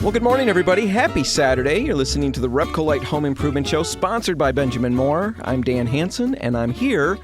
Well, good morning, everybody. Happy Saturday. You're listening to the RepcoLite Home Improvement Show, sponsored by Benjamin Moore. I'm Dan Hansen, and I'm here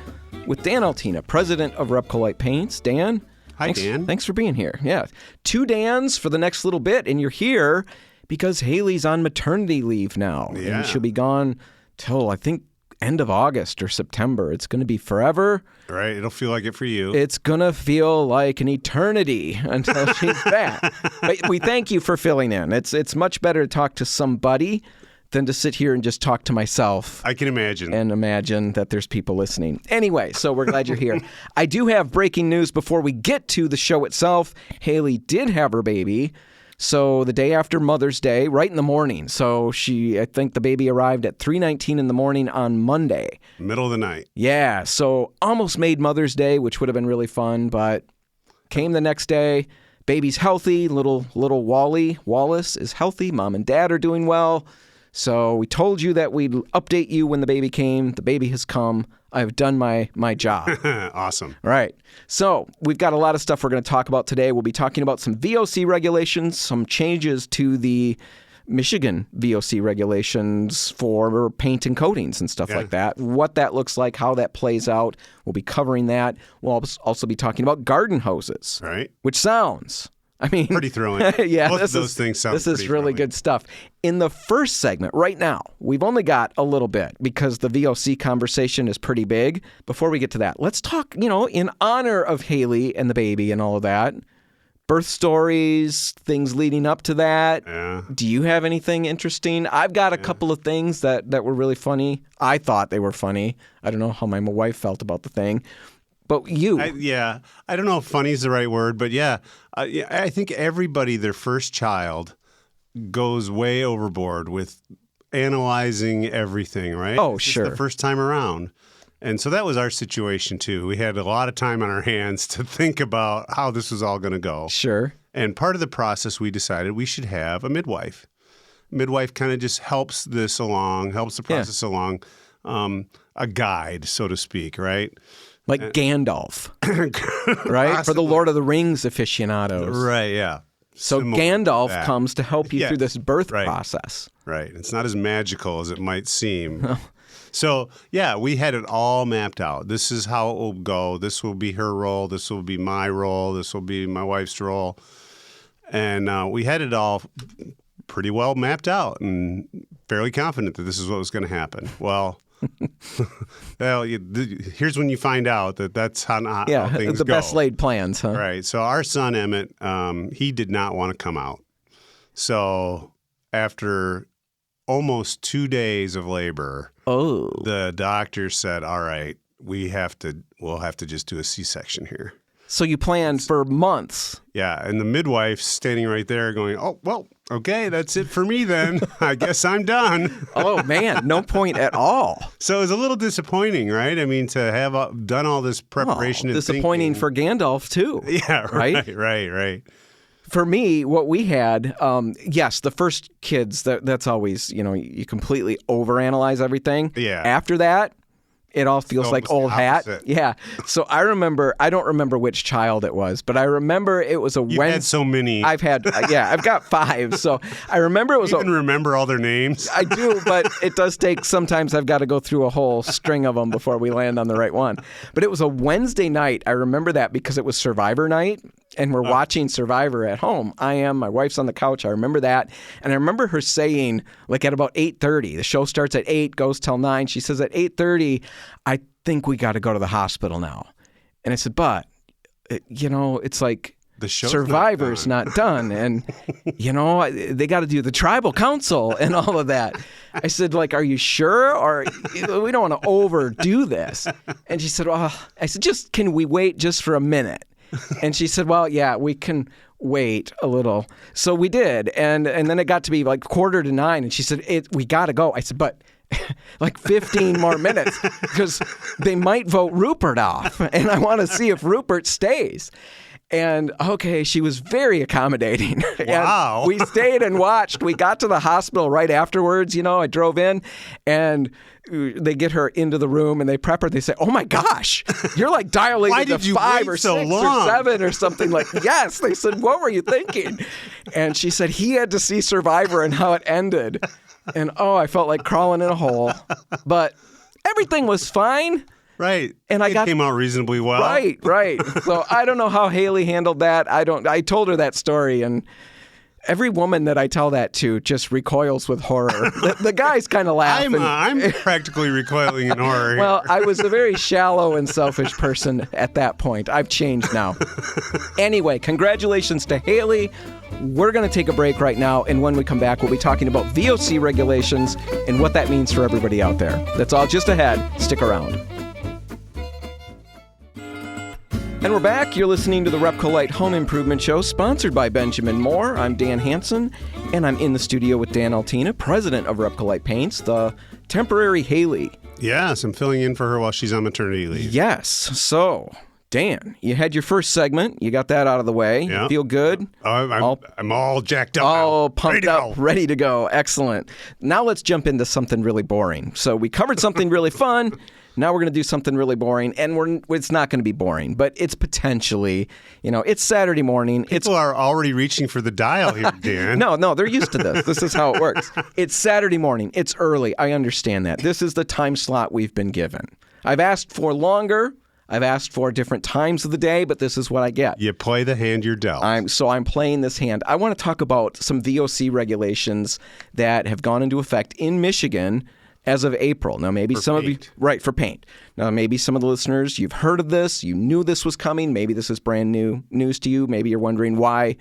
with Dan Altina, president of RepcoLite Paints. Dan? Hi, Dan. Thanks for being here. Yeah. 2 Dans for the next little bit, and you're here because Hailey's on maternity leave now. Yeah. And she'll be gone till, I think, end of August or September. It's going to be forever. Right. It'll feel like it for you. It's going to feel like an eternity until she's back. But we thank you for filling in. It's much better to talk to somebody than to sit here and just talk to myself. I can imagine. And imagine that there's people listening. Anyway, so we're glad you're here. I do have breaking news before we get to the show itself. Hailey did have her baby. So the day after Mother's Day, right in the morning. So I think the baby arrived at 3:19 in the morning on Monday. Middle of the night. Yeah, so almost made Mother's Day, which would have been really fun, but came the next day. Baby's healthy. Little Wallace is healthy. Mom and Dad are doing well. So we told you that we'd update you when the baby came. The baby has come. I've done my job. Awesome. Right. So we've got a lot of stuff we're going to talk about today. We'll be talking about some VOC regulations, some changes to the Michigan VOC regulations for paint and coatings and stuff like that, what that looks like, how that plays out. We'll be covering that. We'll also be talking about garden hoses, Right. which sounds... pretty thrilling. Yeah, both of those things sound this is pretty really thrilling. good stuff. In the first segment, right now, we've only got a little bit because the VOC conversation is pretty big. Before we get to that, let's talk, in honor of Hailey and the baby and all of that. Birth stories, things leading up to that. Yeah. Do you have anything interesting? I've got a couple of things that were really funny. I thought they were funny. I don't know how my wife felt about the thing. But you. I don't know if funny is the right word, but I think everybody, their first child, goes way overboard with analyzing everything, right? Oh, It's sure. the first time around. And so that was our situation, too. We had a lot of time on our hands to think about how this was all going to go. Sure. And part of the process, we decided we should have a midwife. Midwife kind of just helps the process along, a guide, so to speak, right? Like Gandalf, right? Possibly. For the Lord of the Rings aficionados. Right, yeah. So Similar to Gandalf that. comes to help you through this birth process. Right. It's not as magical as it might seem. So, we had it all mapped out. This is how it will go. This will be her role. This will be my role. This will be my wife's role. And we had it all pretty well mapped out and fairly confident that this is what was going to happen. Well... here's when you find out that's how things the go. best laid plans, huh? Right. So our son, Emmett, he did not want to come out. So after almost 2 days of labor, the doctor said, all right, we'll have to just do a C-section here. So you planned for months. Yeah, and the midwife's standing right there going, oh, well, okay, that's it for me then. I guess I'm done. Oh, man, no point at all. So it was a little disappointing, right? I mean, to have done all this preparation and disappointing thinking. for Gandalf, too. Yeah, right. For me, what we had, yes, the first kids, that's always, you completely overanalyze everything. Yeah. After that, it all feels like old hat. opposite. Yeah. So I don't remember which child it was, but I remember it was a Wednesday. You've had so many. I've got 5. So I remember it was You can remember all their names. I do, but it does take, sometimes I've got to go through a whole string of them before we land on the right one. But it was a Wednesday night. I remember that because it was Survivor night. And we're watching Survivor at home. My wife's on the couch. I remember that. And I remember her saying, like at about 8:30, the show starts at 8, goes till 9. She says at 8:30, I think we got to go to the hospital now. And I said, but, it's like The show's Survivor's not done. And, they got to do the tribal council and all of that. I said, like, are you sure? Or we don't want to overdo this. And she said, well, I said, can we wait just for a minute? And she said, well, yeah, we can wait a little. So we did. And then it got to be like 8:45. And she said, we got to go. I said, but like 15 more minutes because they might vote Rupert off. And I want to see if Rupert stays. And okay, she was very accommodating. Wow. And we stayed and watched. We got to the hospital right afterwards. I drove in and they get her into the room and they prep her. They say, "Oh my gosh, you're like dilated Why to did you 5 wait or so 6 long? or 7 or something like." Yes. They said, "What were you thinking?" And she said he had to see Survivor and how it ended. And I felt like crawling in a hole. But everything was fine. Right. And it came out reasonably well. Right. So I don't know how Hailey handled that. I told her that story, and every woman that I tell that to just recoils with horror. The guys kind of laugh. I'm practically recoiling in horror. Well, I was a very shallow and selfish person at that point. I've changed now. Anyway, congratulations to Hailey. We're going to take a break right now, and when we come back, we'll be talking about VOC regulations and what that means for everybody out there. That's all just ahead. Stick around. And we're back. You're listening to the RepcoLite Home Improvement Show, sponsored by Benjamin Moore. I'm Dan Hansen, and I'm in the studio with Dan Altina, president of RepcoLite Paints, the temporary Hailey. Yes, I'm filling in for her while she's on maternity leave. Yes. So, Dan, you had your first segment. You got that out of the way. Yeah. Feel good? I'm all jacked up. Oh, now. pumped up, ready to go. Excellent. Now let's jump into something really boring. So we covered something really fun. Now we're going to do something really boring, and it's not going to be boring, but it's potentially, it's Saturday morning. People are already reaching for the dial here, Dan. No, they're used to this. This is how it works. It's Saturday morning. It's early. I understand that. This is the time slot we've been given. I've asked for longer. I've asked for different times of the day, but this is what I get. You play the hand you're dealt. I'm playing this hand. I want to talk about some VOC regulations that have gone into effect in Michigan as of April. Now, maybe some of you, right, for paint. Now, maybe some of the listeners, you've heard of this, you knew this was coming. Maybe this is brand new news to you. Maybe you're wondering why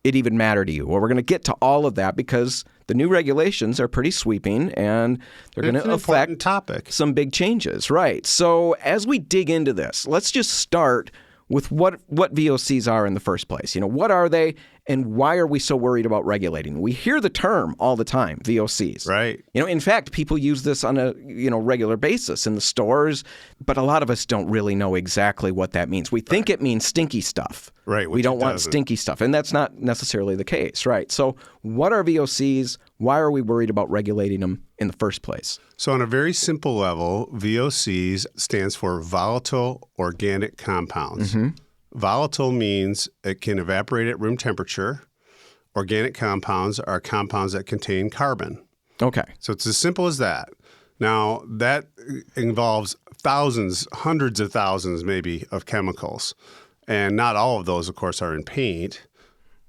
it even mattered to you. Well, we're going to get to all of that because the new regulations are pretty sweeping and they're going to affect some big changes. Right. So as we dig into this, let's just start with what VOCs are in the first place. What are they and why are we so worried about regulating? We hear the term all the time, VOCs. Right. In fact, people use this on a, regular basis in the stores, but a lot of us don't really know exactly what that means. We think it means stinky stuff. Right. We don't want stinky stuff, and that's not necessarily the case, right? So what are VOCs? Why are we worried about regulating them in the first place? So on a very simple level, VOCs stands for volatile organic compounds. Mm-hmm. Volatile means it can evaporate at room temperature. Organic compounds are compounds that contain carbon. Okay. So it's as simple as that. Now, that involves thousands, hundreds of thousands maybe of chemicals. And not all of those, of course, are in paint.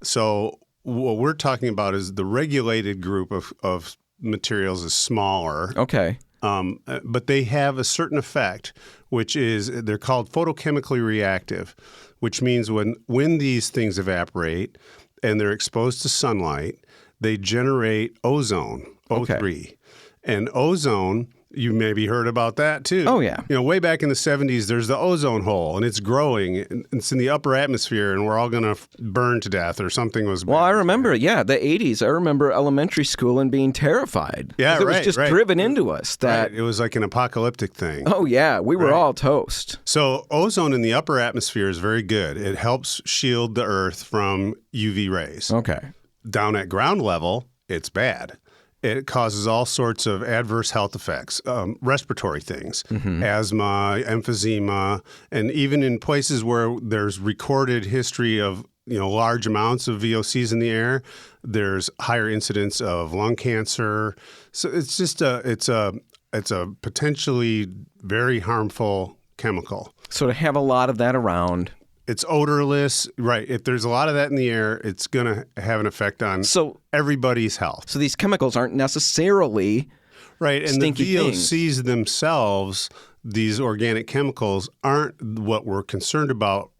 So what we're talking about is the regulated group of materials is smaller. Okay. But they have a certain effect, which is they're called photochemically reactive, which means when these things evaporate and they're exposed to sunlight, they generate ozone, O3. Okay. And ozone, you maybe heard about that too. Oh, yeah. Way back in the 70s, there's the ozone hole, and it's growing. And it's in the upper atmosphere, and we're all going to burn to death or something was bad. Well, I remember, the 80s. I remember elementary school and being terrified. Yeah, it was just driven into us that it was like an apocalyptic thing. Oh, yeah. We were all toast. So ozone in the upper atmosphere is very good. It helps shield the Earth from UV rays. Okay. Down at ground level, it's bad. It causes all sorts of adverse health effects, respiratory things, asthma, emphysema, and even in places where there's recorded history of large amounts of VOCs in the air, there's higher incidence of lung cancer. So it's just it's a potentially very harmful chemical. So to have a lot of that around. It's odorless, right? If there's a lot of that in the air, it's going to have an effect on everybody's health. So these chemicals aren't necessarily right, and stinky the VOCs themselves, these organic chemicals, aren't what we're concerned about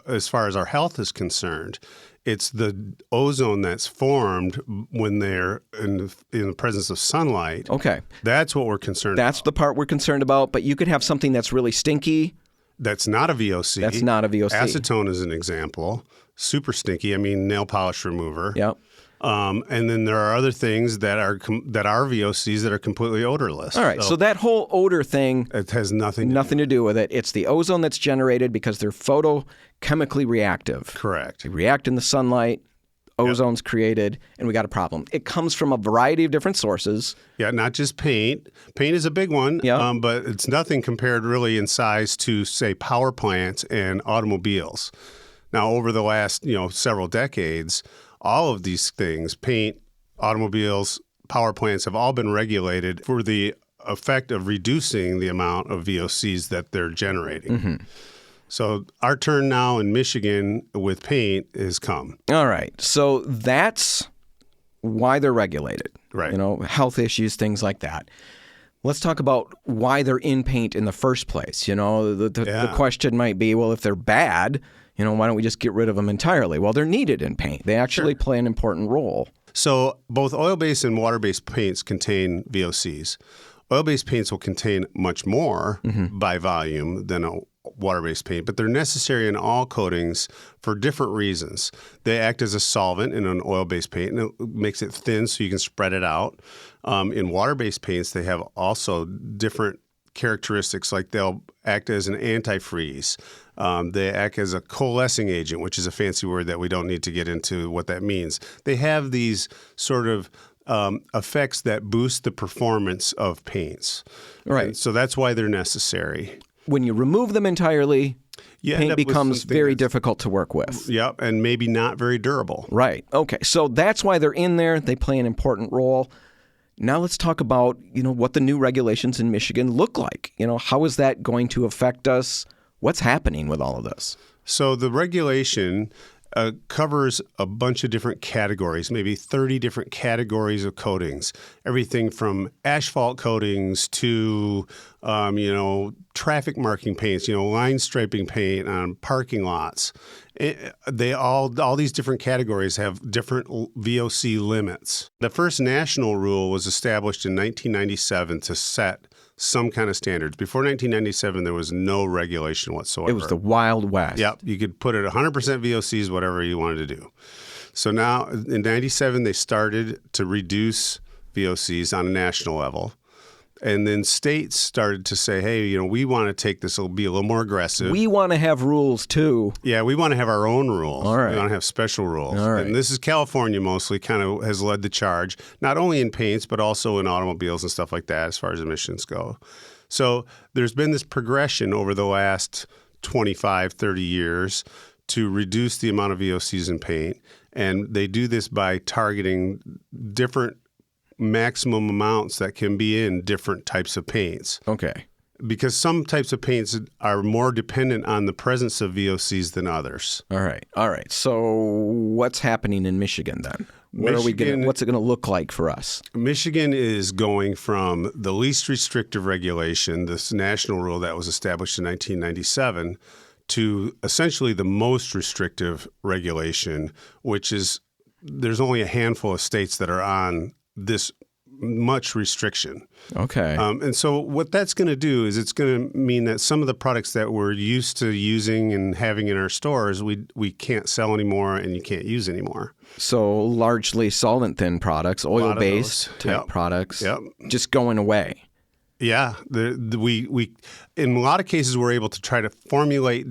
as far as our health is concerned. It's the ozone that's formed when they're in the presence of sunlight. Okay. That's what we're concerned about. That's the part we're concerned about, but you could have something that's really stinky. That's not a VOC. That's not a VOC. Acetone is an example. Super stinky. I mean, nail polish remover. Yep. And then there are other things that are VOCs that are completely odorless. All right, so that whole odor thing, it has nothing to do with it. It's the ozone that's generated because they're photochemically reactive. Correct. They react in the sunlight, ozone's created, and we got a problem. It comes from a variety of different sources. Yeah, not just paint. Paint is a big one, but it's nothing compared really in size to, say, power plants and automobiles. Now, over the last several decades, all of these things, paint, automobiles, power plants, have all been regulated for the effect of reducing the amount of VOCs that they're generating. Mm-hmm. So our turn now in Michigan with paint has come. All right. So that's why they're regulated. Right. Health issues, things like that. Let's talk about why they're in paint in the first place. The question might be, well, if they're bad, why don't we just get rid of them entirely? Well, they're needed in paint. They actually play an important role. So both oil-based and water-based paints contain VOCs. Oil-based paints will contain much more by volume than a water-based paint, but they're necessary in all coatings for different reasons. They act as a solvent in an oil-based paint, and it makes it thin so you can spread it out. In water-based paints, they have also different characteristics, like they'll act as an antifreeze. They act as a coalescing agent, which is a fancy word that we don't need to get into what that means. They have these sort of effects that boost the performance of paints. Right. And so that's why they're necessary. When you remove them entirely, paint becomes very difficult to work with. Yep, and maybe not very durable. Right. Okay. So that's why they're in there. They play an important role. Now let's talk about, what the new regulations in Michigan look like. How is that going to affect us? What's happening with all of this? So the regulation covers a bunch of different categories, maybe 30 different categories of coatings. Everything from asphalt coatings to, traffic marking paints, line striping paint on parking lots. All these different categories have different VOC limits. The first national rule was established in 1997 to set some kind of standards. Before 1997, there was no regulation whatsoever. It was the Wild West. Yep. You could put it 100% VOCs, whatever you wanted to do. So now in 97, they started to reduce VOCs on a national level. And then states started to say, hey, we want to take this, it'll be a little more aggressive. We want to have rules too. Yeah, we want to have our own rules. All right. We want to have special rules. All right. And this is California mostly kind of has led the charge, not only in paints, but also in automobiles and stuff like that as far as emissions go. So there's been this progression over the last 25, 30 years to reduce the amount of VOCs in paint. And they do this by targeting different maximum amounts that can be in different types of paints. Okay. Because some types of paints are more dependent on the presence of VOCs than others. All right. So what's happening in Michigan then? What's it going to look like for us? Michigan is going from the least restrictive regulation, this national rule that was established in 1997, to essentially the most restrictive regulation, which is there's only a handful of states that are on this much restriction. Okay. And so what that's going to do is it's going to mean that some of the products that we're used to using and having in our stores, we can't sell anymore and you can't use anymore. So largely solvent-thin products, oil-based type products, just going away. Yeah, we in a lot of cases we're able to try to formulate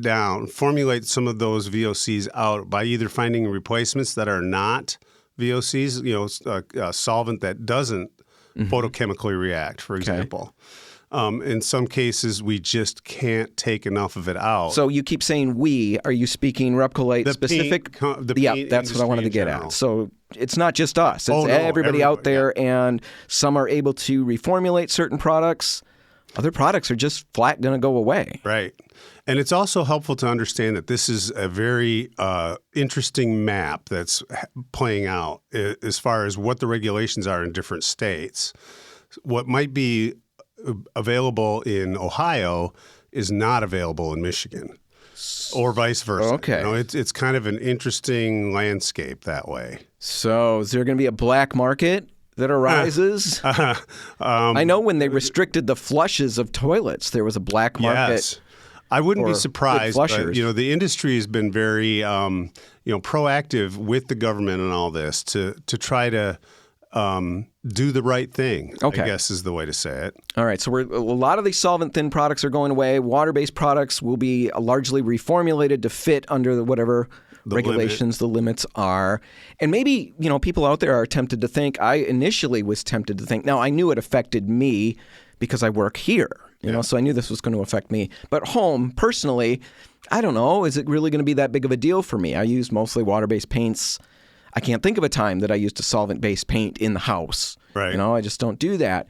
some of those VOCs out by either finding replacements that are not VOCs, a solvent that doesn't photochemically react, for example. In some cases, we just can't take enough of it out. So you keep saying we. Are you speaking RepcoLite specific? That's what I wanted to get at. So it's not just us. It's everybody out there, and some are able to reformulate certain products. Other products are just flat going to go away. Right. And it's also helpful to understand that this is a very interesting map that's playing out as far as what the regulations are in different states. What might be available in Ohio is not available in Michigan, or vice versa. Okay. It's kind of an interesting landscape that way. So is there going to be a black market that arises? I know when they restricted the flushes of toilets, there was a black market. Yes. I wouldn't be or good surprised, but flushers. the industry has been very proactive with the government and all this to try to do the right thing. Okay. I guess is the way to say it. All right, so a lot of these solvent-thin products are going away. Water-based products will be largely reformulated to fit under whatever regulations, the limits are. And maybe, people out there are tempted to think, I initially was tempted to think, now I knew it affected me because I work here, so I knew this was going to affect me. But home, personally, I don't know, is it really going to be that big of a deal for me? I use mostly water-based paints. I can't think of a time that I used a solvent-based paint in the house. Right. I just don't do that.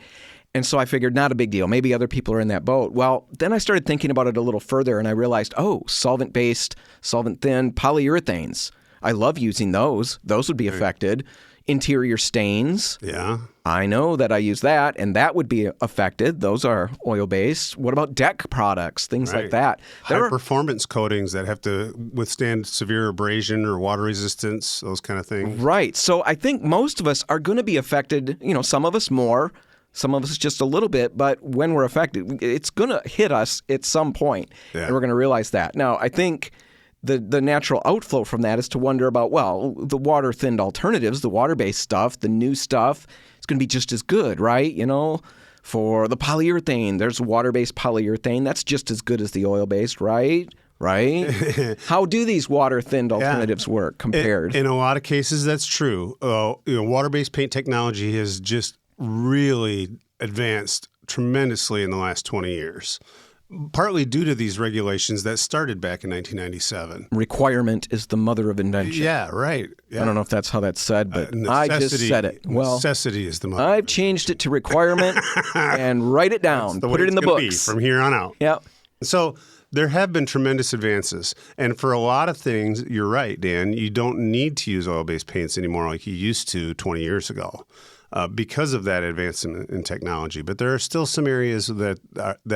And so I figured, not a big deal. Maybe other people are in that boat. Well, then I started thinking about it a little further, and I realized, solvent-based, solvent-thin polyurethanes. I love using those. Those would be affected. Interior stains. Yeah. I know that I use that, and that would be affected. Those are oil-based. What about deck products, things like that? High-performance coatings that have to withstand severe abrasion or water resistance, those kind of things. Right. So I think most of us are going to be affected, some of us more, some of us just a little bit, but when we're affected, it's going to hit us at some point, and we're going to realize that. Now, I think the natural outflow from that is to wonder about, the water-thinned alternatives, the water-based stuff, the new stuff, it's going to be just as good, right? For the polyurethane, there's water-based polyurethane. That's just as good as the oil-based, right? Right? How do these water-thinned alternatives work compared? In a lot of cases, that's true. Water-based paint technology has just really advanced tremendously in the last 20 years, partly due to these regulations that started back in 1997. Requirement is the mother of invention. Yeah, right. Yeah. I don't know if that's how that's said, but I just said it. Well, necessity is the mother. I've changed it to requirement and write it down. Put it in the books. From here on out. Yeah. So there have been tremendous advances. And for a lot of things, you're right, Dan, you don't need to use oil-based paints anymore like you used to 20 years ago. Because of that advancement in technology. But there are still some areas that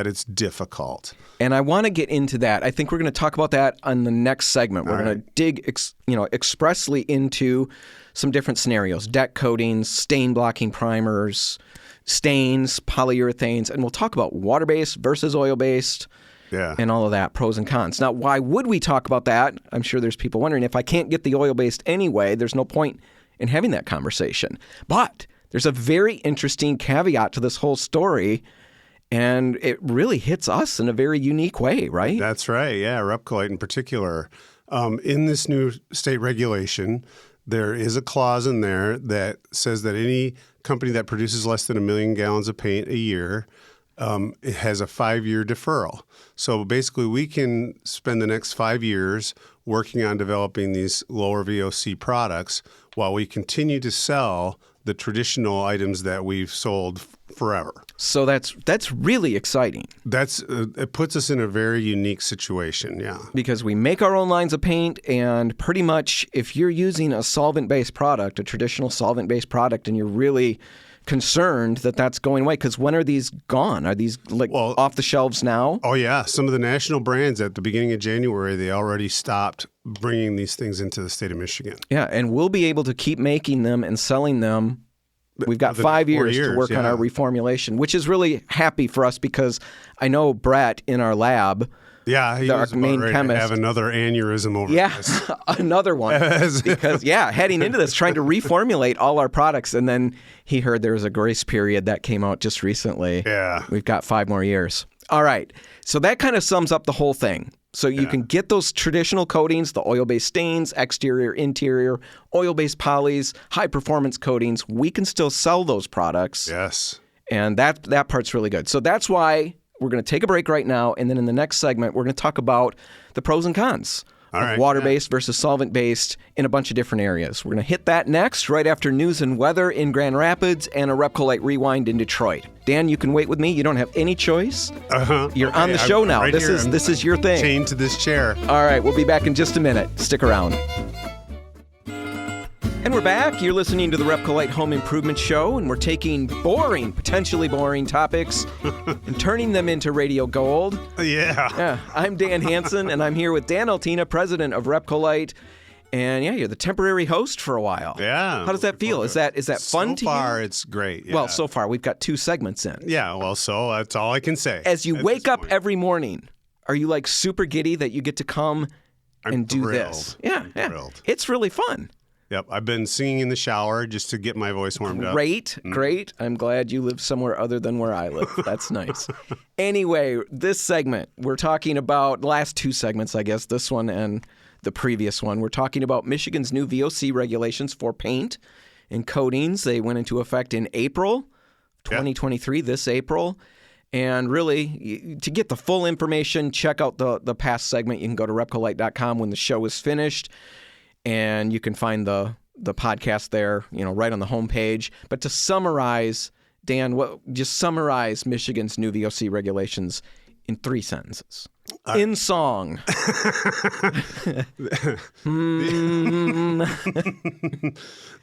it's difficult. And I want to get into that. I think we're going to talk about that on the next segment. We're going to dig expressly into some different scenarios, deck coatings, stain blocking primers, stains, polyurethanes, and we'll talk about water-based versus oil-based. Yeah. And all of that, pros and cons. Now, why would we talk about that? I'm sure there's people wondering, if I can't get the oil-based anyway, there's no point in having that conversation. But there's a very interesting caveat to this whole story, and it really hits us in a very unique way, right? That's right. Yeah, RepcoLite in particular. In this new state regulation, there is a clause in there that says that any company that produces less than 1 million gallons of paint a year it has a 5-year deferral. So basically, we can spend the next 5 years working on developing these lower VOC products while we continue to sell the traditional items that we've sold forever. So that's really exciting. It puts us in a very unique situation, yeah. Because we make our own lines of paint, and pretty much if you're using a solvent-based product, a traditional solvent-based product, and you're really concerned that that's going away, because when are these gone? Are these off the shelves now? Oh, yeah. Some of the national brands at the beginning of January, they already stopped bringing these things into the state of Michigan. Yeah, and we'll be able to keep making them and selling them. We've got 5 years to work on our reformulation, which is really happy for us because I know Brett in our lab, he was main chemist, to have another aneurysm over this. Yeah, another one. Because, heading into this, trying to reformulate all our products, and then he heard there was a grace period that came out just recently. Yeah. We've got 5 more years. All right. So that kind of sums up the whole thing. So you can get those traditional coatings, the oil-based stains, exterior, interior, oil-based polys, high-performance coatings. We can still sell those products. Yes. And that part's really good. So that's why we're going to take a break right now, and then in the next segment, we're going to talk about the pros and cons of water-based versus solvent-based in a bunch of different areas. We're going to hit that next, right after news and weather in Grand Rapids and a RepcoLite Rewind in Detroit. Dan, you can wait with me. You don't have any choice. You're on the show now. Right this is your thing. Chained to this chair. All right, we'll be back in just a minute. Stick around. And we're back. You're listening to the RepcoLite Home Improvement Show, and we're taking potentially boring topics and turning them into radio gold. Yeah. I'm Dan Hansen, and I'm here with Dan Altina, president of RepcoLite. And you're the temporary host for a while. Yeah. How does that feel? Is that fun to you? So far, it's great. Yeah. Well, so far, we've got 2 segments in. Yeah, well, so that's all I can say. As you wake up every morning, Are you like super giddy that you get to come and do this? Yeah. Thrilled. It's really fun. Yep. I've been singing in the shower just to get my voice warmed up. Great. I'm glad you live somewhere other than where I live. That's nice. Anyway, this segment, we're talking about last two segments, I guess, this one and the previous one. We're talking about Michigan's new VOC regulations for paint and coatings. They went into effect in April 2023, this April. And really, to get the full information, check out the past segment. You can go to RepcoLite.com when the show is finished. And you can find the podcast there, right on the homepage. But to summarize, Dan, just summarize Michigan's new VOC regulations in 3 sentences. In song.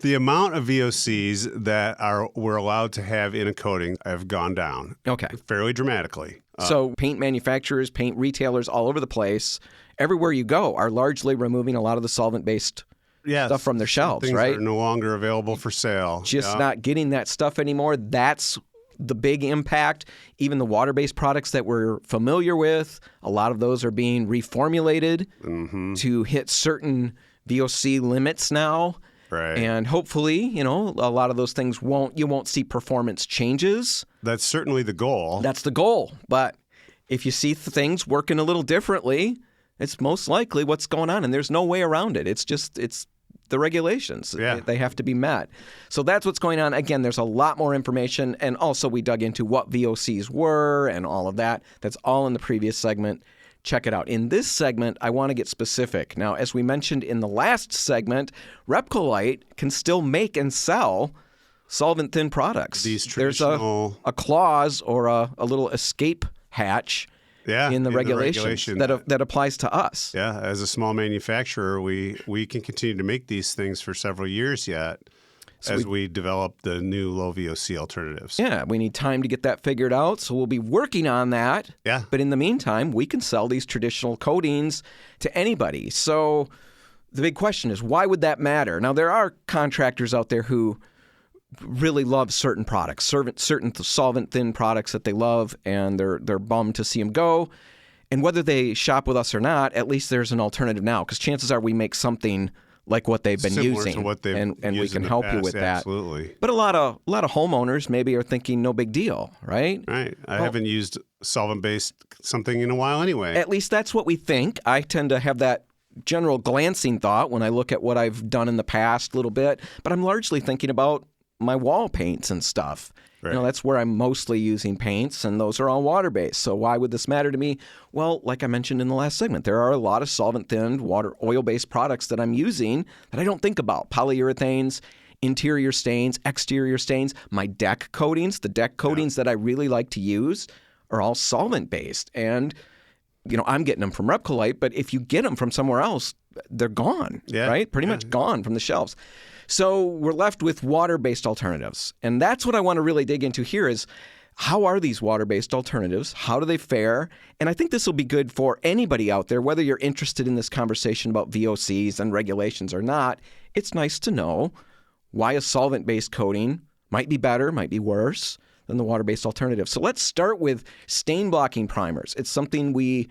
The amount of VOCs that we're allowed to have in a coating have gone down. Okay. Fairly dramatically. So paint manufacturers, paint retailers all over the place, everywhere you go, are largely removing a lot of the solvent-based stuff from their shelves, things right? Are no longer available for sale. Just not getting that stuff anymore. That's the big impact. Even the water-based products that we're familiar with, a lot of those are being reformulated to hit certain VOC limits now. Right. And hopefully, a lot of those things you won't see performance changes. That's certainly the goal. That's the goal. But if you see things working a little differently, it's most likely what's going on. And there's no way around it. It's the regulations. Yeah. They have to be met. So that's what's going on. Again, there's a lot more information. And also we dug into what VOCs were and all of that. That's all in the previous segment. Check it out. In this segment, I want to get specific. Now, as we mentioned in the last segment, RepcoLite can still make and sell solvent-thin products. These traditional... There's a clause or a little escape hatch in the regulations that applies to us. Yeah, as a small manufacturer, we can continue to make these things for several years yet. As we develop the new low VOC alternatives. Yeah, we need time to get that figured out, so we'll be working on that. Yeah. But in the meantime, we can sell these traditional coatings to anybody. So the big question is, why would that matter? Now, there are contractors out there who really love certain products, certain solvent-thin products that they love, and they're bummed to see them go. And whether they shop with us or not, at least there's an alternative now, because chances are we make something like what they've been similar using, to what they've and we used can in the help you past, with that. Absolutely. But a lot of homeowners maybe are thinking no big deal, right? Right. I haven't used solvent-based something in a while anyway. At least that's what we think. I tend to have that general glancing thought when I look at what I've done in the past a little bit, but I'm largely thinking about my wall paints and stuff. Right. That's where I'm mostly using paints, and those are all water-based. So why would this matter to me? Well, like I mentioned in the last segment, there are a lot of solvent-thinned, oil-based products that I'm using that I don't think about. Polyurethanes, interior stains, exterior stains, my deck coatings, the deck coatings that I really like to use are all solvent-based. And, I'm getting them from RepcoLite, but if you get them from somewhere else, they're gone, right? Pretty much gone from the shelves. So we're left with water-based alternatives. And that's what I want to really dig into here is, how are these water-based alternatives? How do they fare? And I think this will be good for anybody out there, whether you're interested in this conversation about VOCs and regulations or not. It's nice to know why a solvent-based coating might be better, might be worse than the water-based alternative. So let's start with stain-blocking primers. It's something we...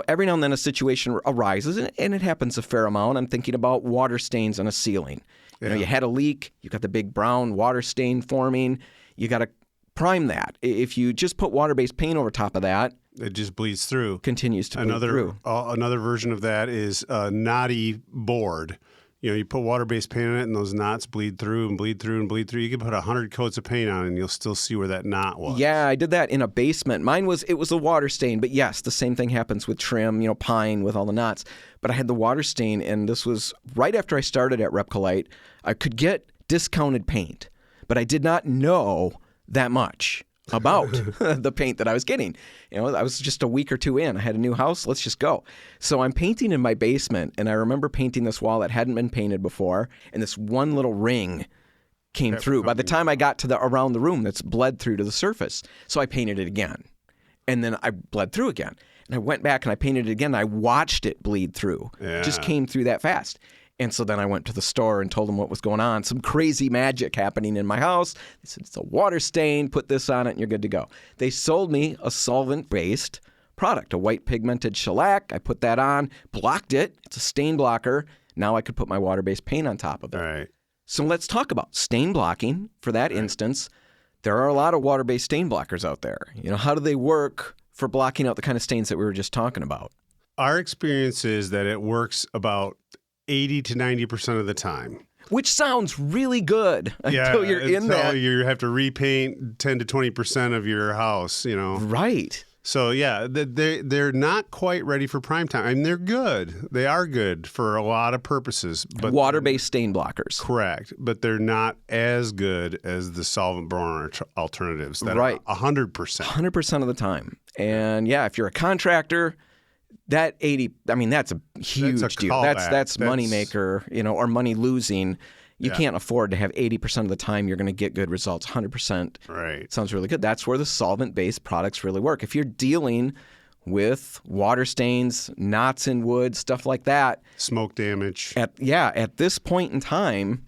every now and then a situation arises, and it happens a fair amount. I'm thinking about water stains on a ceiling. You had a leak, you got the big brown water stain forming, you got to prime that. If you just put water-based paint over top of that, it just bleeds through. Continues to bleed through. Another version of that is a knotty board. You put water-based paint on it, and those knots bleed through and bleed through and bleed through. You can put 100 coats of paint on it, and you'll still see where that knot was. Yeah, I did that in a basement. It was a water stain, but yes, the same thing happens with trim, pine with all the knots. But I had the water stain, and this was right after I started at RepcoLite. I could get discounted paint, but I did not know that much about the paint that I was getting. I was just a week or two in. I had a new house. Let's just go. So I'm painting in my basement, and I remember painting this wall that hadn't been painted before, and this one little ring came through. By the time I got to around the room, that's bled through to the surface. So I painted it again, and then I bled through again. And I went back and I painted it again. And I watched it bleed through. Yeah. It just came through that fast. And so then I went to the store and told them what was going on. Some crazy magic happening in my house. They said, it's a water stain. Put this on it and you're good to go. They sold me a solvent-based product, a white pigmented shellac. I put that on, blocked it. It's a stain blocker. Now I could put my water-based paint on top of it. All right. So let's talk about stain blocking for that instance. There are a lot of water-based stain blockers out there. How do they work for blocking out the kind of stains that we were just talking about? Our experience is that it works about 80 to 90% of the time. Which sounds really good until you're in that. Until you have to repaint 10 to 20% of your house, Right. So, they're not quite ready for prime time. I mean, they're good. They are good for a lot of purposes. But water-based stain blockers. Correct. But they're not as good as the solvent-borne alternatives that are 100%. 100% of the time. And, if you're a contractor, that 80, that's a huge deal. That's moneymaker, or money losing. You can't afford to have 80% of the time you're going to get good results. 100%. Right. Sounds really good. That's where the solvent-based products really work. If you're dealing with water stains, knots in wood, stuff like that. Smoke damage. At this point in time,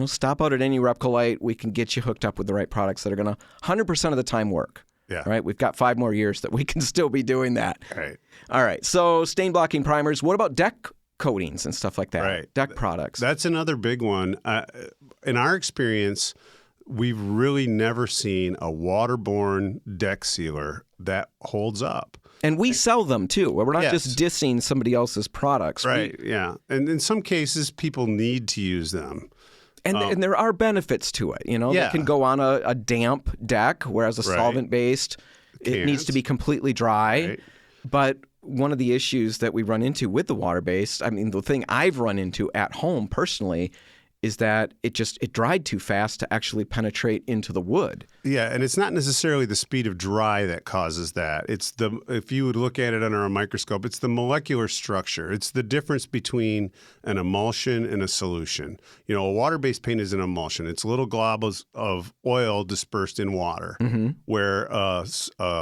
stop out at any RepcoLite. We can get you hooked up with the right products that are going to 100% of the time work. Yeah. Right. We've got 5 more years that we can still be doing that. Right. All right. So stain blocking primers. What about deck coatings and stuff like that? Right. Deck products. That's another big one. In our experience, we've really never seen a waterborne deck sealer that holds up. And we sell them too. We're not just dissing somebody else's products. Right. And in some cases, people need to use them. And there are benefits to it. They can go on a damp deck, whereas a solvent-based, it needs to be completely dry. Right. But one of the issues that we run into with the water-based, the thing I've run into at home personally, is that it dried too fast to actually penetrate into the wood. Yeah, and it's not necessarily the speed of dry that causes that. If you would look at it under a microscope, it's the molecular structure. It's the difference between an emulsion and a solution. A water-based paint is an emulsion. It's little globs of oil dispersed in water, where a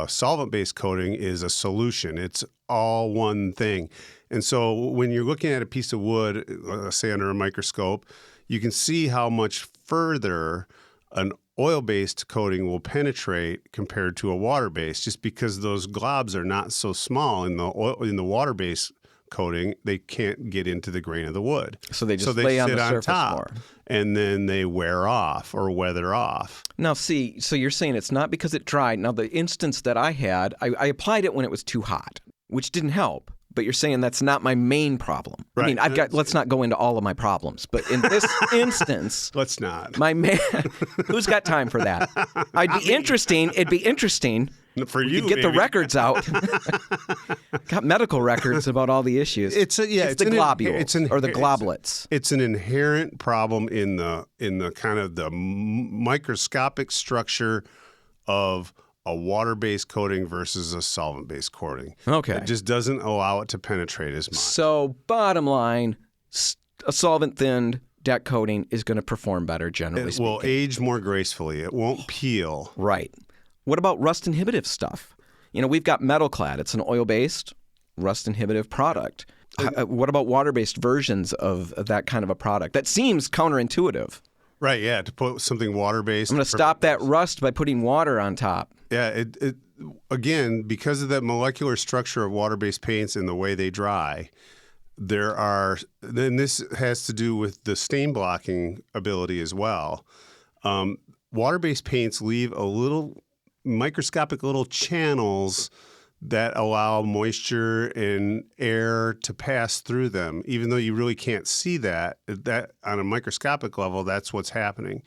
solvent-based coating is a solution. It's all one thing. And so when you're looking at a piece of wood, say under a microscope, you can see how much further an oil-based coating will penetrate compared to a water-based, just because those globs are not so small in the water-based coating. They can't get into the grain of the wood. So they just lay on the surface more. And then they wear off or weather off. Now, see, so you're saying it's not because it dried. Now, the instance that I had, I applied it when it was too hot, which didn't help. But you're saying that's not my main problem. Right. Let's not go into all of my problems. But in this instance, let's not. My man, who's got time for that? It'd be interesting for you to get the records out. Got medical records about all the issues. It's the globules or the globlets. It's an inherent problem in the kind of the microscopic structure of a water-based coating versus a solvent-based coating. Okay. It just doesn't allow it to penetrate as much. So bottom line, a solvent-thinned deck coating is going to perform better, generally speaking. It will age more gracefully. It won't peel. Right. What about rust-inhibitive stuff? We've got metal-clad. It's an oil-based, rust-inhibitive product. What about water-based versions of that kind of a product? That seems counterintuitive. Right, yeah, to put something water-based. I'm going to stop that rust by putting water on top. Yeah, it again, because of that molecular structure of water-based paints and the way they dry, then this has to do with the stain blocking ability as well. Water-based paints leave a little microscopic little channels that allow moisture and air to pass through them, even though you really can't see that on a microscopic level, that's what's happening.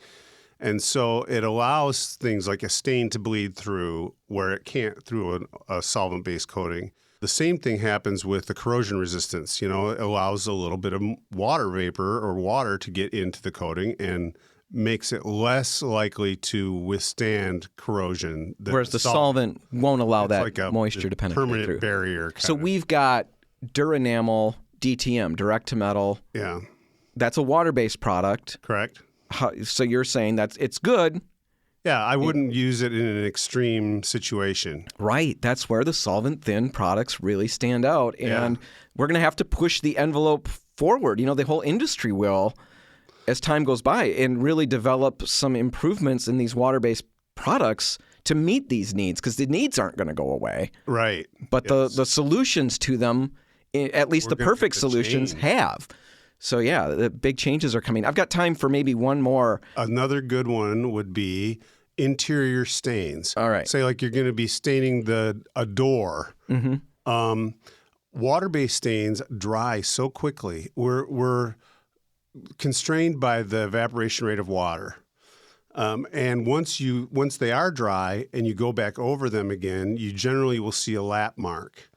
And so it allows things like a stain to bleed through where it can't through a solvent-based coating. The same thing happens with the corrosion resistance. It allows a little bit of water vapor or water to get into the coating and makes it less likely to withstand corrosion. Whereas the solvent won't allow that like moisture to penetrate permanent through. Barrier. So we've got Duranamel DTM, direct to metal. Yeah. That's a water-based product. Correct. So you're saying it's good. Yeah, I wouldn't use it in an extreme situation. Right. That's where the solvent-thin products really stand out. And we're going to have to push the envelope forward. The whole industry will, as time goes by, and really develop some improvements in these water-based products to meet these needs, because the needs aren't going to go away. Right. But the solutions to them, at least the perfect solutions, have. So, yeah, the big changes are coming. I've got time for maybe one more. Another good one would be interior stains. All right. Say like you're going to be staining a door. Mm-hmm. Water-based stains dry so quickly. We're constrained by the evaporation rate of water. And once they are dry and you go back over them again, you generally will see a lap mark.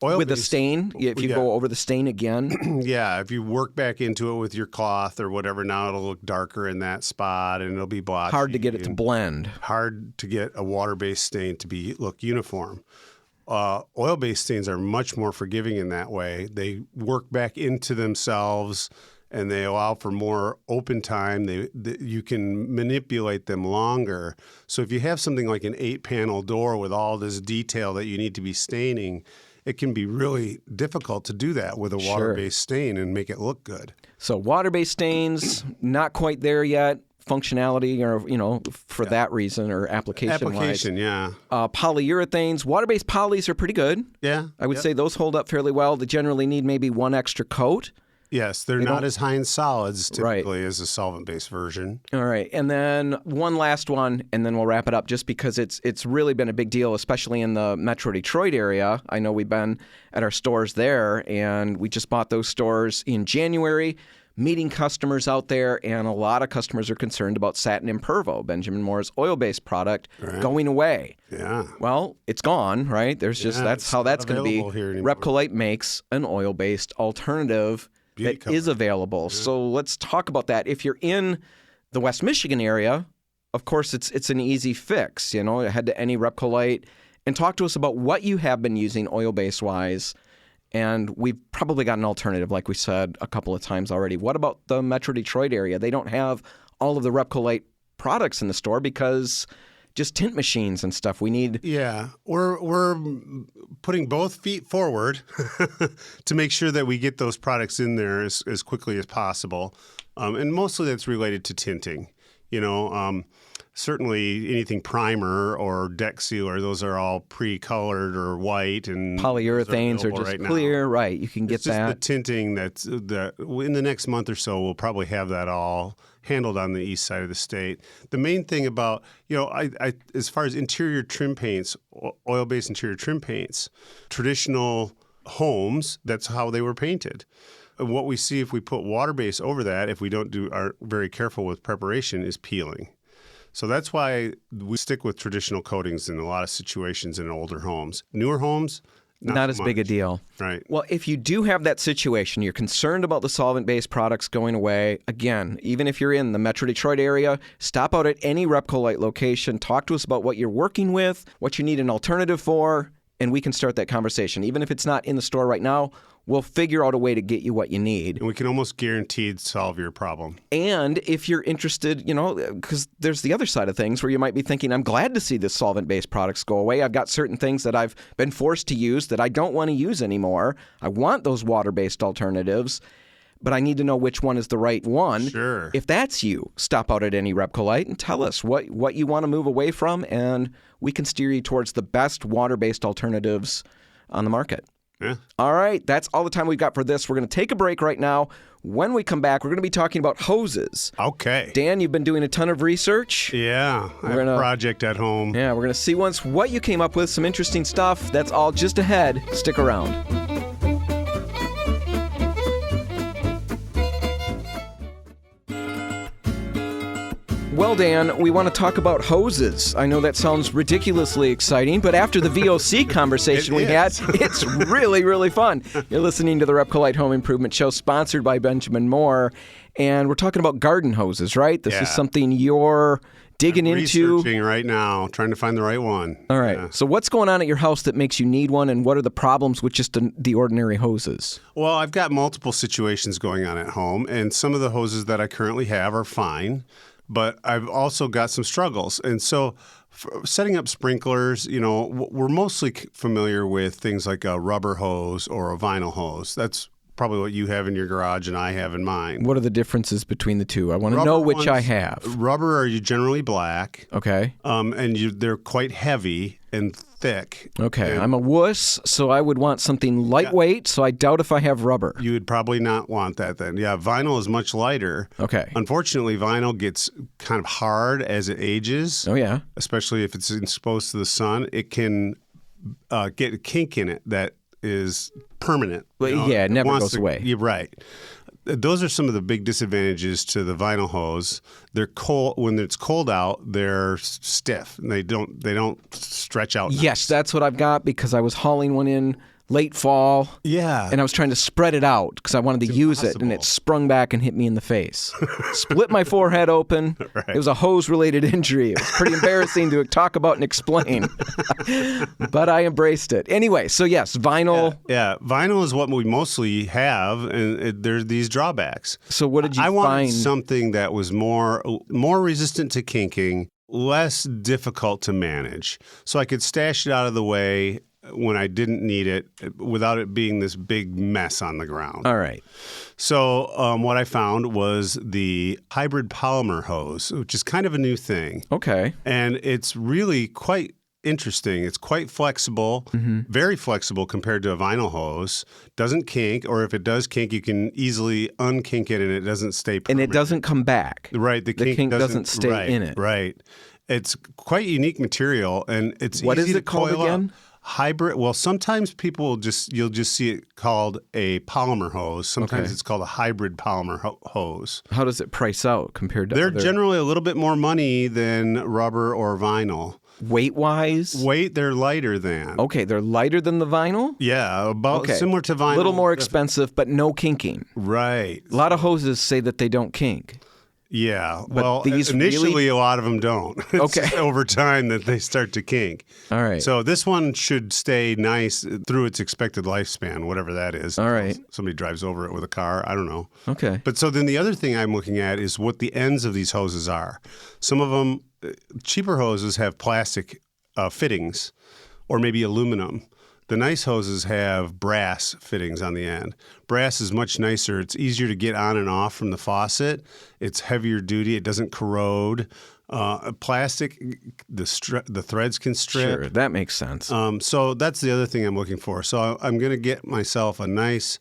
With the stain, if you go over the stain again? Yeah, if you work back into it with your cloth or whatever, now it'll look darker in that spot and it'll be blotchy. Hard to get it to blend. Hard to get a water-based stain to look uniform. Oil-based stains are much more forgiving in that way. They work back into themselves and they allow for more open time. You can manipulate them longer. So if you have something like an 8-panel door with all this detail that you need to be staining, it can be really difficult to do that with a water-based stain and make it look good. So water-based stains, not quite there yet. Functionality, or for that reason, or application-wise. Yeah. Polyurethanes, water-based polys are pretty good. Yeah. I would say those hold up fairly well. They generally need maybe one extra coat. Yes, they're not as high in solids typically as a solvent-based version. All right, and then one last one, and then we'll wrap it up, just because it's really been a big deal, especially in the Metro Detroit area. I know we've been at our stores there, and we just bought those stores in January, meeting customers out there, and a lot of customers are concerned about Satin Impervo, Benjamin Moore's oil-based product, going away. Yeah. Well, it's gone, right? That's how that's going to be. RepcoLite makes an oil-based alternative that is available. Yeah. So let's talk about that. If you're in the West Michigan area, of course, it's an easy fix. Head to any RepcoLite and talk to us about what you have been using oil-based wise. And we've probably got an alternative, like we said a couple of times already. What about the Metro Detroit area? They don't have all of the RepcoLite products in the store because just tint machines and stuff. We need. Yeah, we're putting both feet forward to make sure that we get those products in there as quickly as possible, and mostly that's related to tinting. Certainly anything primer or deck sealer, those are all pre-colored or white, and polyurethanes are just clear. Right, you can get that. The tinting that in the next month or so we'll probably have that all handled on the east side of the state. The main thing about, I as far as interior trim paints, oil-based interior trim paints, traditional homes, that's how they were painted. And what we see if we put water-based over that, if we are very careful with preparation, is peeling. So that's why we stick with traditional coatings in a lot of situations in older homes. Newer homes, not as big a deal. Right. Well, if you do have that situation, you're concerned about the solvent-based products going away, again, even if you're in the Metro Detroit area, stop out at any RepcoLite location, talk to us about what you're working with, what you need an alternative for, and we can start that conversation. Even if it's not in the store right now, we'll figure out a way to get you what you need. And we can almost guaranteed solve your problem. And if you're interested, because there's the other side of things where you might be thinking, I'm glad to see the solvent-based products go away. I've got certain things that I've been forced to use that I don't want to use anymore. I want those water-based alternatives, but I need to know which one is the right one. Sure. If that's you, stop out at any RepcoLite and tell us what you want to move away from, and we can steer you towards the best water-based alternatives on the market. Yeah. All right, that's all the time we've got for this. We're going to take a break right now. When we come back, we're going to be talking about hoses. Okay. Dan, you've been doing a ton of research. Yeah, I have a project at home. Yeah, we're going to see once what you came up with, some interesting stuff. That's all just ahead. Stick around. Well, Dan, we want to talk about hoses. I know that sounds ridiculously exciting, but after the VOC conversation we had, it's really, really fun. You're listening to the RepcoLite Home Improvement Show, sponsored by Benjamin Moore, and we're talking about garden hoses, right? This is something you're digging into. Researching right now, trying to find the right one. All right. Yeah. So what's going on at your house that makes you need one, and what are the problems with just the ordinary hoses? Well, I've got multiple situations going on at home, and some of the hoses that I currently have are fine. But I've also got some struggles. And so setting up sprinklers, we're mostly familiar with things like a rubber hose or a vinyl hose. That's probably what you have in your garage and I have in mine. What are the differences between the two? I want to know which I have. Rubber are generally black. Okay. And they're quite heavy and thick. Okay. And I'm a wuss, so I would want something lightweight, so I doubt if I have rubber. you would probably not want that then. Yeah, vinyl is much lighter. Okay. Unfortunately, vinyl gets kind of hard as it ages. Oh, yeah. Especially if it's exposed to the sun. It can get a kink in it that is permanent. Well, yeah, it never wants goes away. You're right. Those are some of the big disadvantages to the vinyl hose. They're cold when it's cold out. They're stiff and they don't stretch out. Yes, nice. that's what I've got because I was hauling one in late fall. Yeah. And I was trying to spread it out because I wanted to use it, and it sprung back and hit me in the face. Split my forehead open. Right. It was a hose-related injury. It was pretty embarrassing to talk about and explain, but I embraced it. Anyway, so yes, vinyl. Yeah, vinyl is what we mostly have, and there's these drawbacks. So what did you I wanted find? something that was more resistant to kinking, less difficult to manage, so I could stash it out of the way when I didn't need it without it being this big mess on the ground. All right. So what I found was the hybrid polymer hose, which is kind of a new thing. Okay. And it's really quite interesting. It's quite flexible, very flexible compared to a vinyl hose. Doesn't kink, or if it does kink, you can easily unkink it and it doesn't stay permanent. And it doesn't come back. Right. The kink doesn't stay in it. Right. It's quite unique material, and it's What easy is to it called coil again? up. Hybrid. Well, sometimes you'll just see it called a polymer hose. Sometimes it's called a hybrid polymer hose. How does it price out compared to They're other? generally a little bit more money than rubber or vinyl. Weight-wise? Weight, they're lighter than. Okay, they're lighter than the vinyl? Yeah, about similar to vinyl. A little more expensive, but no kinking. Right. A lot of hoses say that they don't kink. Yeah. But well, these initially really... a lot of them don't. It's Okay. over time that they start to kink. All right. So this one should stay nice through its expected lifespan, whatever that is. All right. Somebody drives over it with a car. I don't know. Okay. But so then the other thing I'm looking at is what the ends of these hoses are. Some of them, cheaper hoses have plastic fittings or maybe aluminum. The nice hoses have brass fittings on the end. Brass is much nicer. It's easier to get on and off from the faucet. It's heavier duty. It doesn't corrode. Plastic, the threads can strip. Sure, that makes sense. So that's the other thing I'm looking for. So I'm going to get myself a nice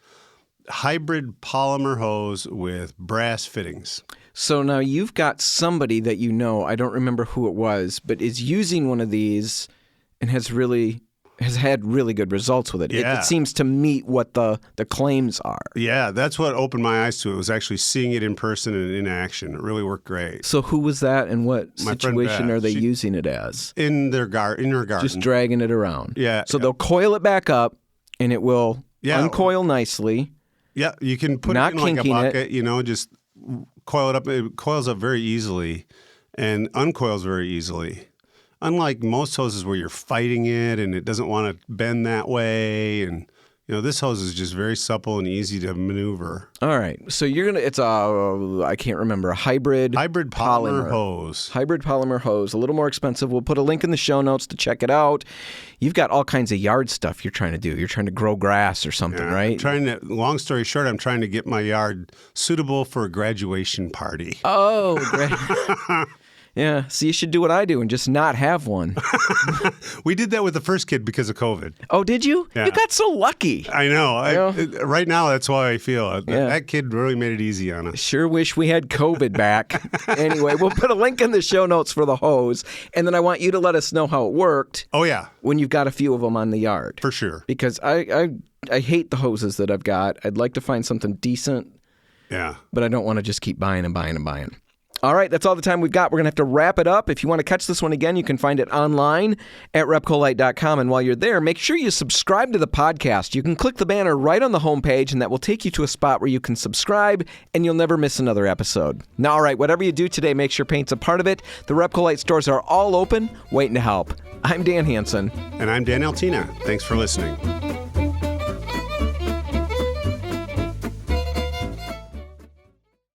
hybrid polymer hose with brass fittings. So now you've got somebody that you know, I don't remember who it was, but is using one of these and has had really good results with it. Yeah. It seems to meet what the claims are. Yeah, that's what opened my eyes to it, was actually seeing it in person and in action. It really worked great. So who was that, and what My friend situation Beth. are they using it as? In her garden. Just dragging it around. Yeah. So they'll coil it back up, and it will uncoil nicely. Yeah, you can put Not it in like a kinking it. bucket, just coil it up. It coils up very easily and uncoils very easily. Unlike most hoses where you're fighting it and it doesn't want to bend that way, and this hose is just very supple and easy to maneuver. All right, so it's I can't remember, a hybrid polymer hose. Hybrid polymer hose, a little more expensive. We'll put a link in the show notes to check it out. You've got all kinds of yard stuff you're trying to do. You're trying to grow grass or something, right? Long story short, I'm trying to get my yard suitable for a graduation party. Oh, great. Yeah, so you should do what I do and just not have one. We did that with the first kid because of COVID. Oh, did you? Yeah. You got so lucky. I know. Right now, that's why I feel it. Yeah. That kid really made it easy on us. Sure wish we had COVID back. Anyway, we'll put a link in the show notes for the hose, and then I want you to let us know how it worked. Oh, yeah. When you've got a few of them on the yard. For sure. Because I hate the hoses that I've got. I'd like to find something decent. Yeah. But I don't want to just keep buying and buying and buying. All right, that's all the time we've got. We're going to have to wrap it up. If you want to catch this one again, you can find it online at RepcoLite.com. And while you're there, make sure you subscribe to the podcast. You can click the banner right on the homepage, and that will take you to a spot where you can subscribe, and you'll never miss another episode. Now, all right, whatever you do today, make sure paint's a part of it. The RepcoLite stores are all open, waiting to help. I'm Dan Hansen. And I'm Dan Altina. Thanks for listening.